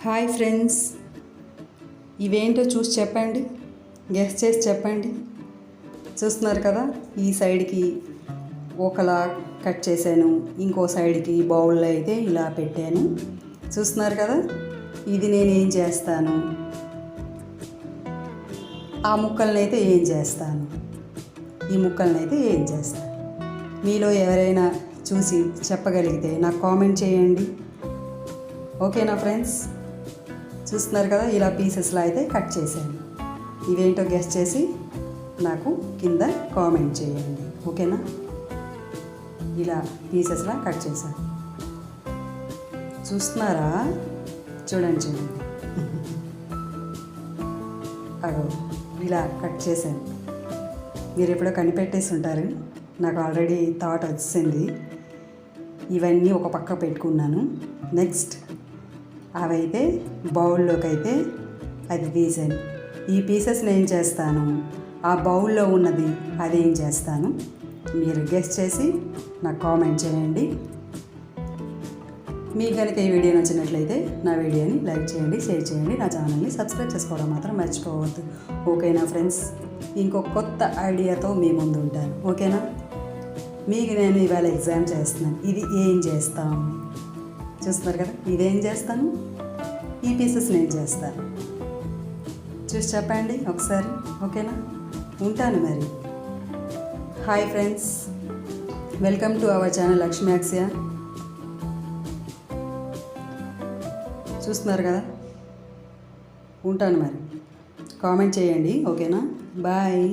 Hi friends, ఇవేంటో చూసి చెప్పండి, guess చేసి చెప్పండి. చూస్తున్నారు కదా, ఈ సైడ్కి ఒకలా కట్ చేశాను, ఇంకో సైడ్కి బౌల్లో అయితే ఇలా పెట్టాను. చూస్తున్నారు కదా, ఇది నేను ఏం చేస్తాను, ఆ ముక్కల్ని అయితే ఏం చేస్తాను, ఈ ముక్కల్ని అయితే ఏం చేస్తాను. మీలో ఎవరైనా చూసి చెప్పగలిగితే నాకు కామెంట్ చేయండి. ఓకేనా ఫ్రెండ్స్? చూస్తున్నారు కదా, ఇలా పీసెస్లో అయితే కట్ చేశాను. ఇవేంటో గెస్ చేసి నాకు కింద కామెంట్ చేయండి. ఓకేనా? ఇలా పీసెస్లా కట్ చేశాను. చూస్తున్నారా? చూడండి. అగో ఇలా కట్ చేశాను. మీరు ఎప్పుడో కనిపెట్టేసి ఉంటారు, నాకు ఆల్రెడీ థాట్ వచ్చింది. ఇవన్నీ ఒక పక్క పెట్టుకున్నాను. నెక్స్ట్ అవైతే బౌల్లోకి అయితే అది తీసాను. ఈ పీసెస్ నేను చేస్తాను, ఆ బౌల్లో ఉన్నది అదేం చేస్తాను, మీరు గెస్ చేసి నాకు కామెంట్ చేయండి. మీకు కనుక ఈ వీడియో నచ్చినట్లయితే నా వీడియోని లైక్ చేయండి, షేర్ చేయండి, నా ఛానల్ని సబ్స్క్రైబ్ చేసుకోవడం మాత్రం మర్చిపోవద్దు. ఓకేనా ఫ్రెండ్స్? ఇంకో కొత్త ఐడియాతో మీ ముందు ఉంటాను. ఓకేనా? మీకు నేను ఇవాళ ఎగ్జామ్ చేస్తున్నాను. ఇది ఏం చేస్తాం చూస్తున్నారు కదా, ఇదేం చేస్తాను, ఈ పీసెస్ నేను చేస్తాను. చూసి చెప్పండి ఒకసారి. ఓకేనా? ఉంటాను మరి. Hi friends, welcome to our channel Lakshmi Akshaya. చూస్తున్నారు కదా, ఉంటాను మరి. కామెంట్ చేయండి. ఓకేనా? బాయ్.